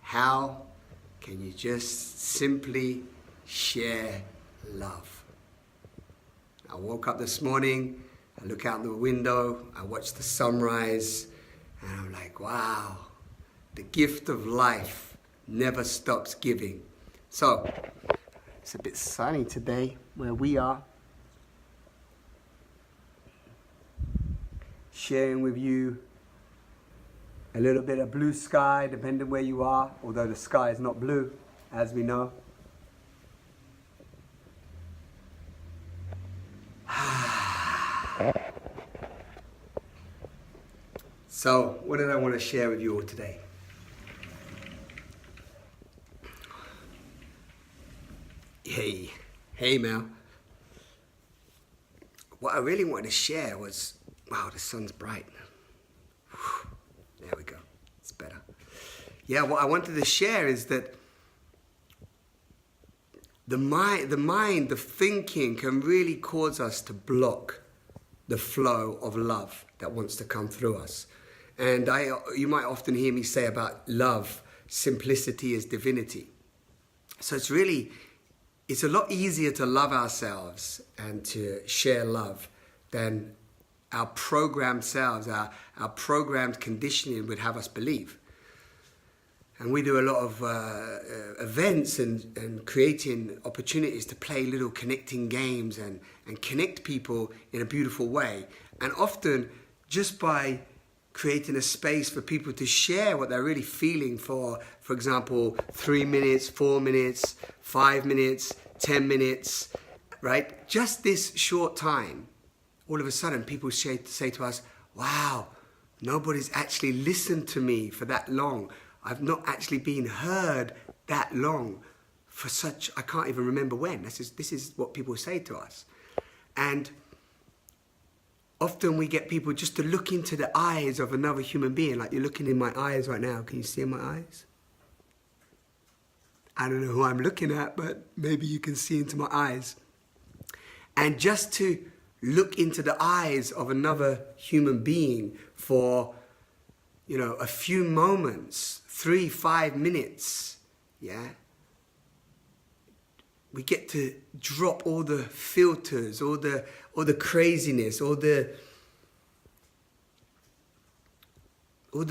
How can you just simply share love? I woke up this morning, I look out the window, I watch the sunrise, and I'm like, wow, the gift of life never stops giving. So, it's a bit sunny today where we are. Sharing with you a little bit of blue sky, depending where you are, although the sky is not blue, as we know. So, what did I want to share with you all today? Hey Mel. What I really wanted to share was, wow, the sun's bright. There we go, it's better. Yeah, what I wanted to share is that the mind, the thinking can really cause us to block the flow of love that wants to come through us. And you might often hear me say about love, simplicity is divinity. So it's a lot easier to love ourselves and to share love than our programmed selves, our programmed conditioning would have us believe. And we do a lot of events and creating opportunities to play little connecting games and connect people in a beautiful way. And often just by creating a space for people to share what they're really feeling for example, 3 minutes, 4 minutes, 5 minutes, 10 minutes, right? Just this short time, all of a sudden people say to us, wow, nobody's actually listened to me for that long. I've not actually been heard that long for such, I can't even remember when. This is what people say to us. And often we get people just to look into the eyes of another human being, like you're looking in my eyes right now. Can you see in my eyes? I don't know who I'm looking at, but maybe you can see into my eyes. And just to look into the eyes of another human being for, a few moments, 3-5 minutes, yeah? We get to drop all the filters, all the craziness, all the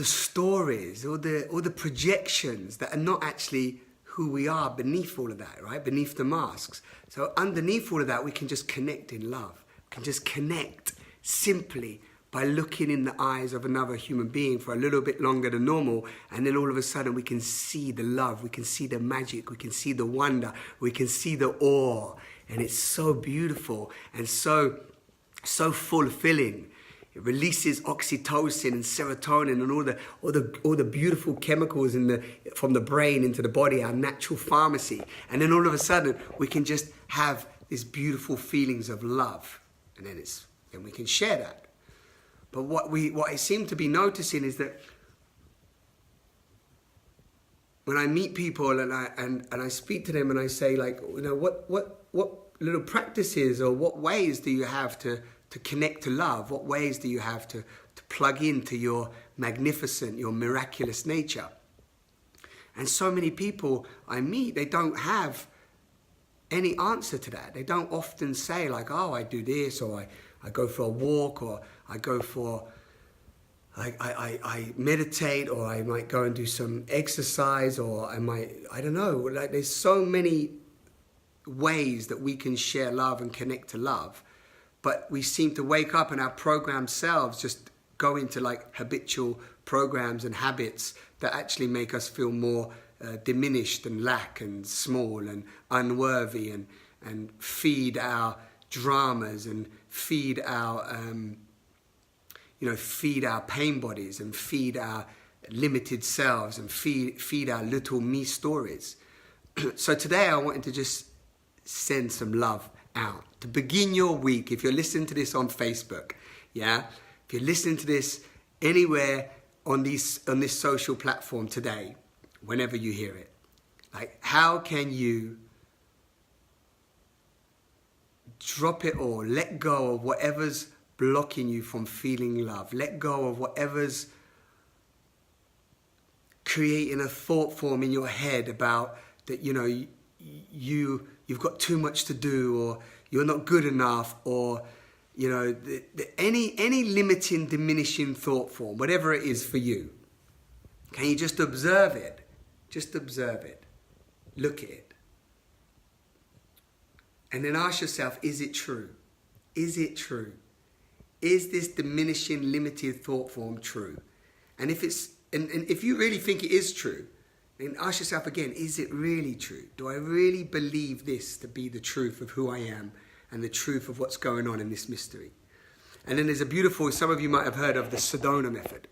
stories, all the projections that are not actually who we are beneath all of that, right? Beneath the masks. So underneath all of that, we can just connect in love. We can just connect simply by looking in the eyes of another human being for a little bit longer than normal, and then all of a sudden we can see the love, we can see the magic, we can see the wonder, we can see the awe, and it's so beautiful and so fulfilling. It releases oxytocin and serotonin and all the beautiful chemicals from the brain into the body, our natural pharmacy. And then all of a sudden, we can just have these beautiful feelings of love, and then we can share that. But what I seem to be noticing is that when I meet people and I speak to them and I say, like, what little practices or what ways do you have to connect to love? What ways do you have to plug into your magnificent, your miraculous nature? And so many people I meet, they don't have any answer to that. They don't often say like, oh, I do this, or I go for a walk, or I go for, I meditate, or I might go and do some exercise, or I don't know, like there's so many ways that we can share love and connect to love. But we seem to wake up and our programmed selves just go into like habitual programs and habits that actually make us feel more diminished and lack and small and unworthy, and feed our dramas and feed our feed our pain bodies and feed our limited selves and feed our little me stories. So today I wanted to just send some love out to begin your week. If you're listening to this on Facebook, yeah, if you're listening to this anywhere on this social platform today, whenever you hear it, like, how can you drop it all, let go of whatever's blocking you from feeling love, let go of whatever's creating a thought form in your head about that, you've got too much to do, or you're not good enough, or any limiting, diminishing thought form, whatever it is for you. Can you just observe it? Just observe it. Look at it. And then ask yourself, is it true? Is it true? Is this diminishing, limited thought form true? And if you really think it is true, then ask yourself again, is it really true? Do I really believe this to be the truth of who I am and the truth of what's going on in this mystery? And then there's a beautiful, some of you might have heard of the Sedona method.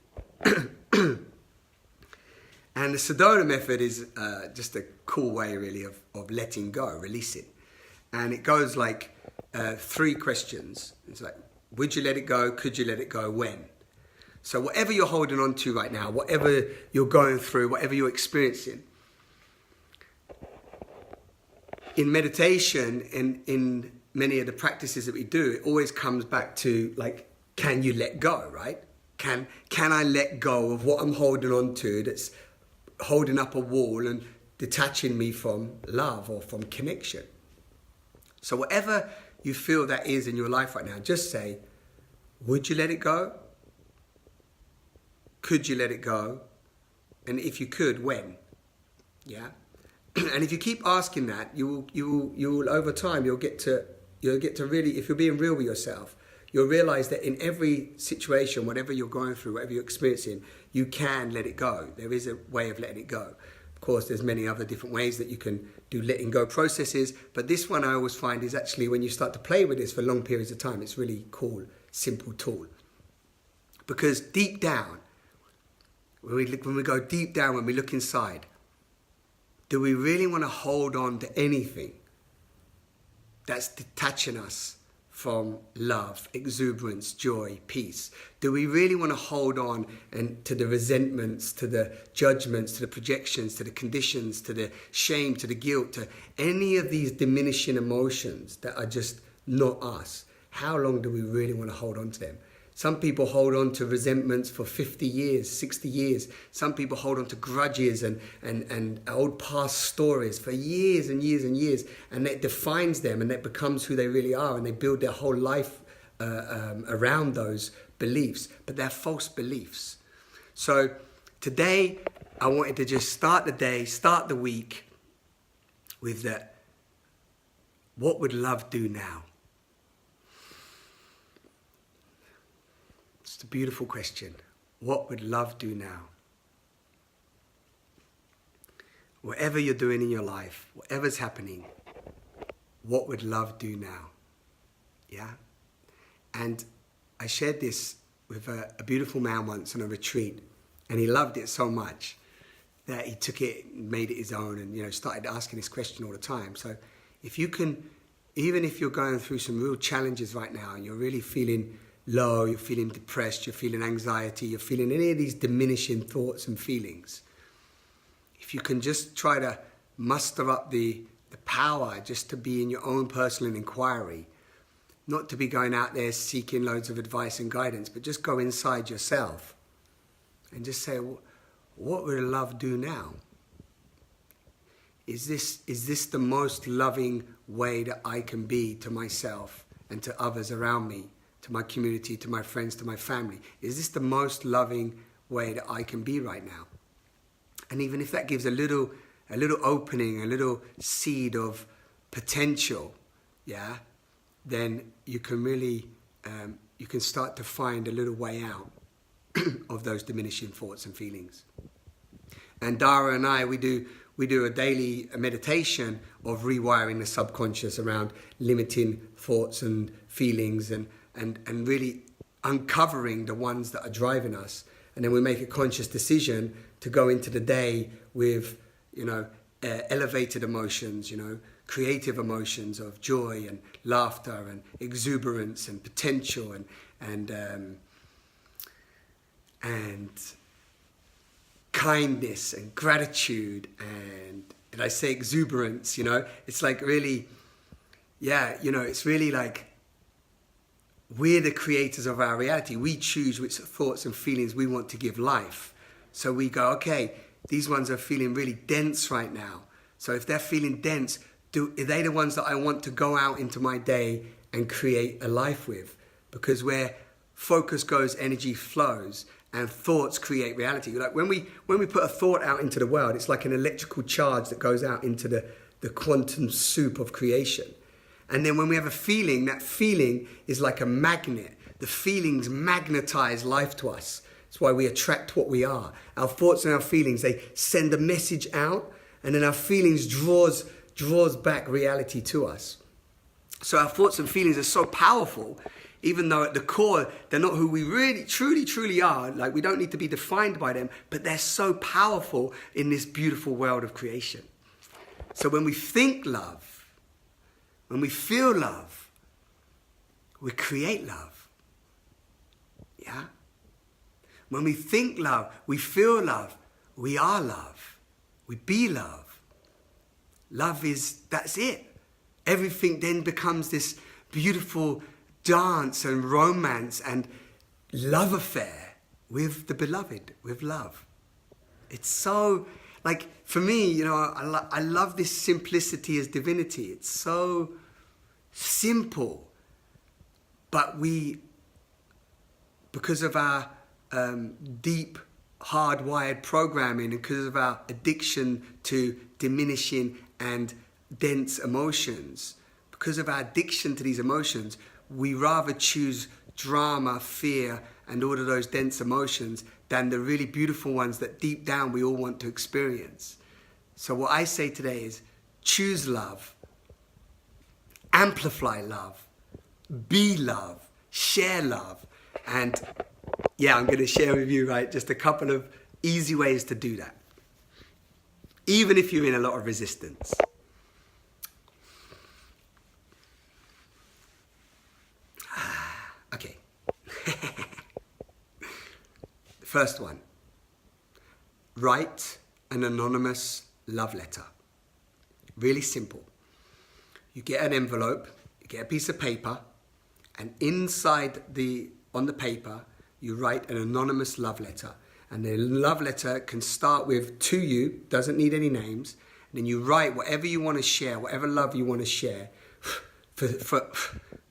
And the Sedona method is just a cool way really of letting go, releasing. And it goes like 3 questions. It's like, would you let it go? Could you let it go? When? So whatever you're holding on to right now, whatever you're going through, whatever you're experiencing, in meditation and in many of the practices that we do, it always comes back to like, can you let go, right? Can I let go of what I'm holding on to that's holding up a wall and detaching me from love or from connection? So whatever you feel that is in your life right now, just say, would you let it go? Could you let it go? And if you could, when? Yeah. And if you keep asking that, you will over time you'll get to really, if you're being real with yourself, you'll realize that in every situation, whatever you're going through, whatever you're experiencing, you can let it go. There is a way of letting it go. Of course, there's many other different ways that you can do letting go processes, but this one I always find is actually when you start to play with this for long periods of time, it's really cool, simple tool. Because deep down, when we go deep down, when we look inside, do we really want to hold on to anything that's detaching us from love, exuberance, joy, peace? Do we really want to hold on to the resentments, to the judgments, to the projections, to the conditions, to the shame, to the guilt, to any of these diminishing emotions that are just not us? How long do we really want to hold on to them? Some people hold on to resentments for 50 years, 60 years. Some people hold on to grudges and old past stories for years and years and years. And that defines them and that becomes who they really are. And they build their whole life around those beliefs. But they're false beliefs. So today, I wanted to just start the day, start the week with that. What would love do now? It's a beautiful question. What would love do now? Whatever you're doing in your life, whatever's happening, what would love do now? Yeah? And I shared this with a beautiful man once on a retreat, and he loved it so much that he took it, made it his own, and started asking this question all the time. So if you can, even if you're going through some real challenges right now, and you're really feeling low, you're feeling depressed, you're feeling anxiety, you're feeling any of these diminishing thoughts and feelings, if you can just try to muster up the power just to be in your own personal inquiry, not to be going out there seeking loads of advice and guidance, but just go inside yourself and just say, what would love do now? Is this the most loving way that I can be to myself and to others around me, to my community, to my friends, to my family? Is this the most loving way that I can be right now? And even if that gives a little opening, a little seed of potential, yeah, then you can really, you can start to find a little way out of those diminishing thoughts and feelings. And Dara and I, we do a daily meditation of rewiring the subconscious around limiting thoughts and feelings and really uncovering the ones that are driving us. And then we make a conscious decision to go into the day with, elevated emotions, creative emotions of joy and laughter and exuberance and potential and kindness and gratitude and, did I say exuberance? It's like really, it's really like we're the creators of our reality. We choose which thoughts and feelings we want to give life. So we go, okay, these ones are feeling really dense right now. So if they're feeling dense, are they the ones that I want to go out into my day and create a life with? Because where focus goes, energy flows, and thoughts create reality. Like when we put a thought out into the world, it's like an electrical charge that goes out into the quantum soup of creation. And then when we have a feeling, that feeling is like a magnet. The feelings magnetize life to us. That's why we attract what we are. Our thoughts and our feelings, they send a message out, and then our feelings draws back reality to us. So our thoughts and feelings are so powerful, even though at the core, they're not who we really, truly are. Like, we don't need to be defined by them, but they're so powerful in this beautiful world of creation. So when we think love, when we feel love, we create love. Yeah? When we think love, we feel love, we are love. We be love. Love that's it. Everything then becomes this beautiful dance and romance and love affair with the beloved, with love. It's so, like, for me, you know, I love this simplicity as divinity. It's so simple. But because of our deep, hardwired programming, and because of our addiction to diminishing and dense emotions, because of our addiction to these emotions, we rather choose drama, fear, and all of those dense emotions than the really beautiful ones that deep down we all want to experience. So what I say today is choose love, amplify love, be love, share love. And yeah, I'm going to share with you, right, just a couple of easy ways to do that. Even if you're in a lot of resistance. Okay. The first one. Write an anonymous love letter. Really simple. You get an envelope, you get a piece of paper, and inside on the paper, you write an anonymous love letter. And the love letter can start with to you, doesn't need any names. And then you write whatever you want to share, whatever love you want to share for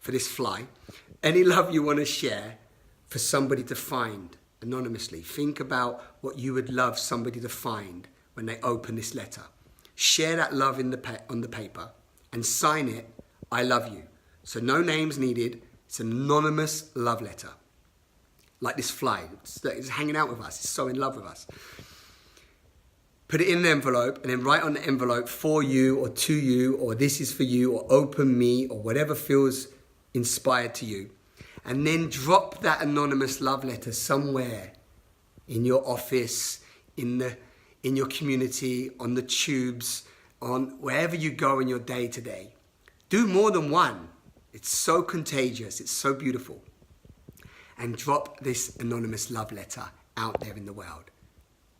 this fly. Any love you want to share for somebody to find anonymously. Think about what you would love somebody to find when they open this letter. Share that love on the paper and sign it, I love you. So no names needed. It's an anonymous love letter. Like this fly, it's hanging out with us, it's so in love with us. Put it in an envelope and then write on the envelope for you or to you or this is for you or open me or whatever feels inspired to you. And then drop that anonymous love letter somewhere in your office, in your community, on the tubes, on wherever you go in your day to day. Do more than one. It's so contagious, it's so beautiful. And drop this anonymous love letter out there in the world.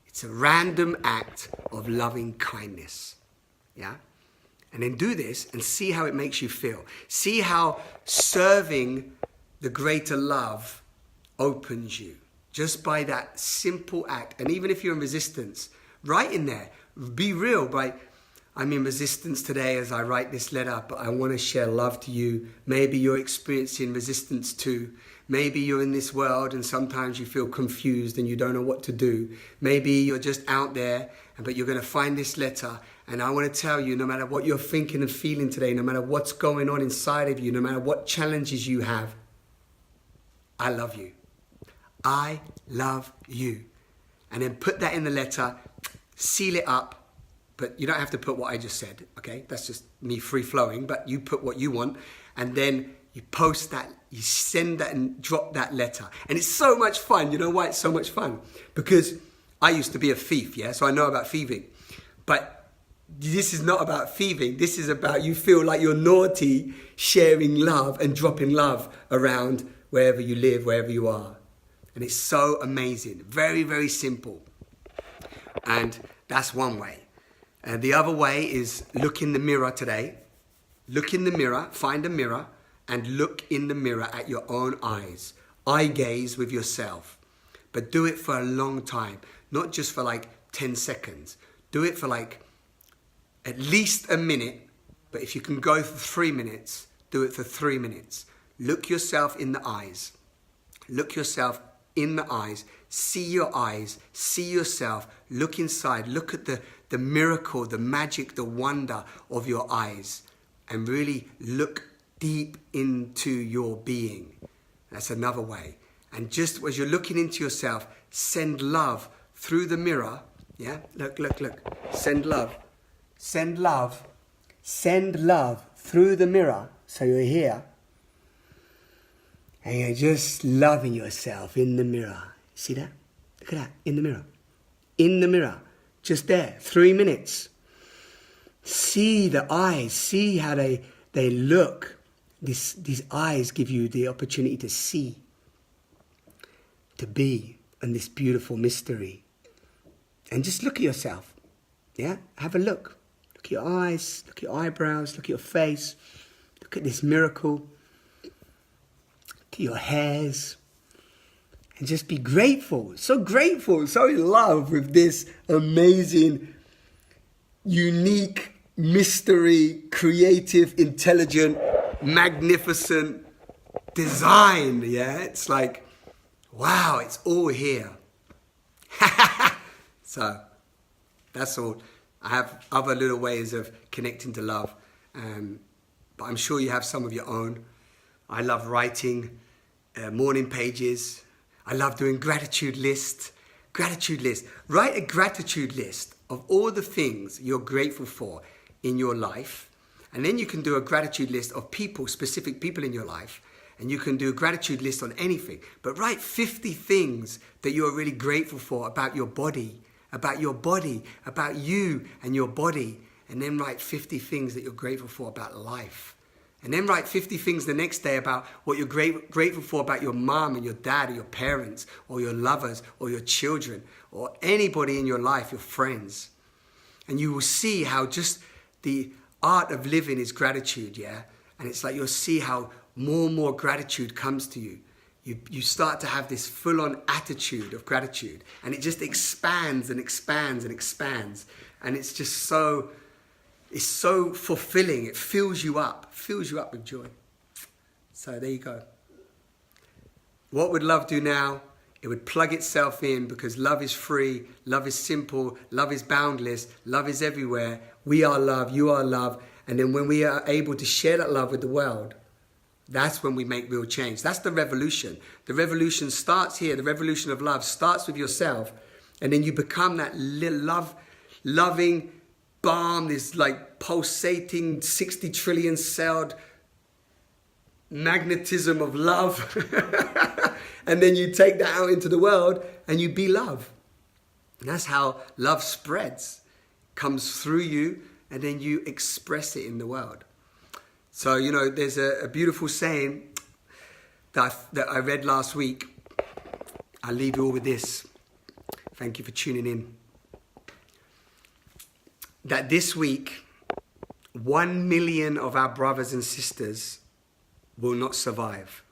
It's a random act of loving kindness. Yeah? And then do this and see how it makes you feel. See how serving the greater love opens you. Just by that simple act. And even if you're in resistance, write in there. Be real, right? I'm in resistance today as I write this letter, but I want to share love to you. Maybe you're experiencing resistance too. Maybe you're in this world and sometimes you feel confused and you don't know what to do. Maybe you're just out there, but you're going to find this letter. And I want to tell you, no matter what you're thinking and feeling today, no matter what's going on inside of you, no matter what challenges you have, I love you. I love you. And then put that in the letter, seal it up. But you don't have to put what I just said, okay? That's just me free-flowing, but you put what you want, and then you post that, you send that and drop that letter. And it's so much fun. You know why it's so much fun? Because I used to be a thief, yeah? So I know about thieving. But this is not about thieving. This is about you feel like you're naughty, sharing love and dropping love around wherever you live, wherever you are. And it's so amazing. Very, very simple. And that's one way. And the other way is look in the mirror today. Look in the mirror, find a mirror, and look in the mirror at your own eyes. Eye gaze with yourself. But do it for a long time. Not just for like 10 seconds. Do it for like at least a minute, but if you can go for 3 minutes, do it for 3 minutes. Look yourself in the eyes. Look yourself in the eyes. See your eyes. See yourself. Look inside. Look at the miracle, the magic, the wonder of your eyes. And really look deep into your being. That's another way. And just as you're looking into yourself, send love through the mirror. Yeah? Look. Send love. Send love. Send love through the mirror. So you're here. And you're just loving yourself in the mirror. See that? Look at that. In the mirror. In the mirror. Just there. 3 minutes. See the eyes. See how they look. These eyes give you the opportunity to see. To be in this beautiful mystery. And just look at yourself. Yeah? Have a look. Look at your eyes. Look at your eyebrows. Look at your face. Look at this miracle. Look at your hairs. And just be grateful. So grateful. So in love with this amazing, unique, mystery, creative, intelligent, magnificent design. Yeah? It's like, wow, it's all here. So, that's all. I have other little ways of connecting to love. But I'm sure you have some of your own. I love writing morning pages. I love doing gratitude lists. Gratitude list. Write a gratitude list of all the things you're grateful for in your life. And then you can do a gratitude list of people, specific people in your life. And you can do a gratitude list on anything. But write 50 things that you're really grateful for about your body, about you and your body. And then write 50 things that you're grateful for about life. And then write 50 things the next day about what you're grateful for about your mom and your dad or your parents or your lovers or your children or anybody in your life, your friends. And you will see how just the art of living is gratitude, yeah? And it's like you'll see how more and more gratitude comes to you. You start to have this full-on attitude of gratitude. And it just expands and expands and expands. And it's just so... It's so fulfilling. It fills you up with joy. So there you go. What would love do now? It would plug itself in because love is free, love is simple, love is boundless, love is everywhere. We are love, you are love. And then when we are able to share that love with the world, that's when we make real change. That's the revolution. The revolution starts here. The revolution of love starts with yourself. And then you become that loving, balm, this like pulsating 60 trillion celled magnetism of love. And then you take that out into the world and you be love. And that's how love spreads. Comes through you and then you express it in the world. So, you know, there's a beautiful saying that I read last week. I'll leave you all with this. Thank you for tuning in. That this week, 1 million of our brothers and sisters will not survive.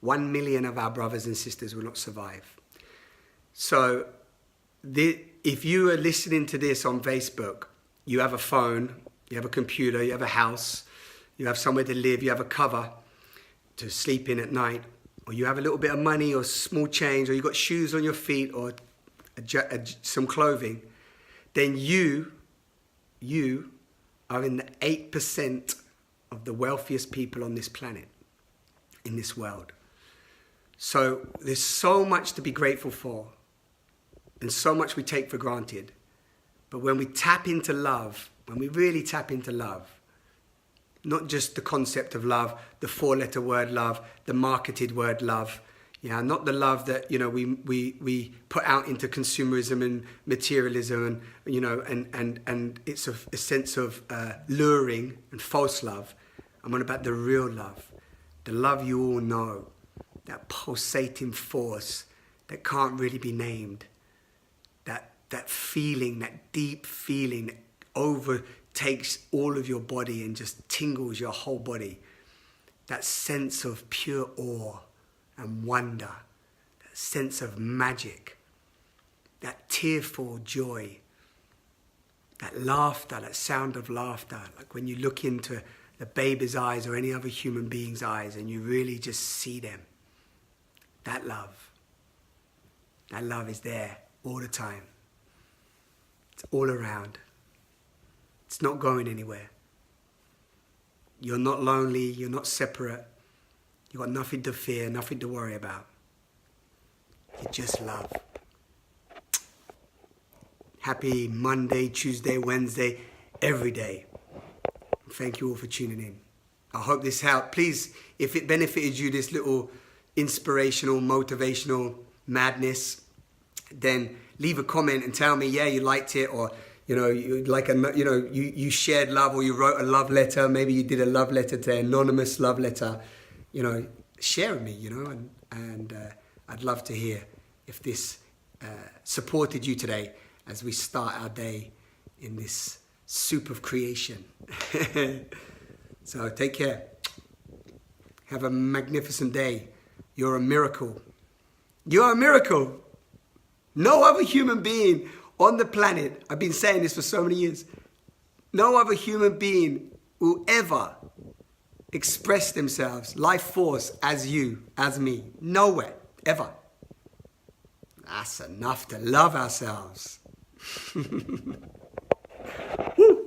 1 million of our brothers and sisters will not survive. So, if you are listening to this on Facebook, you have a phone, you have a computer, you have a house, you have somewhere to live, you have a cover to sleep in at night, or you have a little bit of money or small change, or you've got shoes on your feet or some clothing, then you are in the 8% of the wealthiest people on this planet, in this world. So there's so much to be grateful for and so much we take for granted. But when we tap into love, when we really tap into love, not just the concept of love, the 4-letter word love, the marketed word love, not the love that, we put out into consumerism and materialism and it's a sense of luring and false love. I'm on about the real love, the love you all know, that pulsating force that can't really be named, that feeling, that deep feeling that overtakes all of your body and just tingles your whole body, that sense of pure awe and wonder, that sense of magic, that tearful joy, that laughter, that sound of laughter, like when you look into the baby's eyes or any other human being's eyes and you really just see them. That love is there all the time. It's all around. It's not going anywhere. You're not lonely, you're not separate. You've got nothing to fear, nothing to worry about. You just love. Happy Monday, Tuesday, Wednesday, every day. Thank you all for tuning in. I hope this helped. Please, if it benefited you, this little inspirational, motivational madness, then leave a comment and tell me, yeah, you liked it, or you shared love, or you wrote a love letter. Maybe you did a love letter to an anonymous love letter. Share with me, and I'd love to hear if this supported you today as we start our day in this soup of creation. So take care. Have a magnificent day. You're a miracle. You're a miracle. No other human being on the planet, I've been saying this for so many years, no other human being will ever express themselves, life force, as you, as me. Nowhere, ever. That's enough to love ourselves. Woo!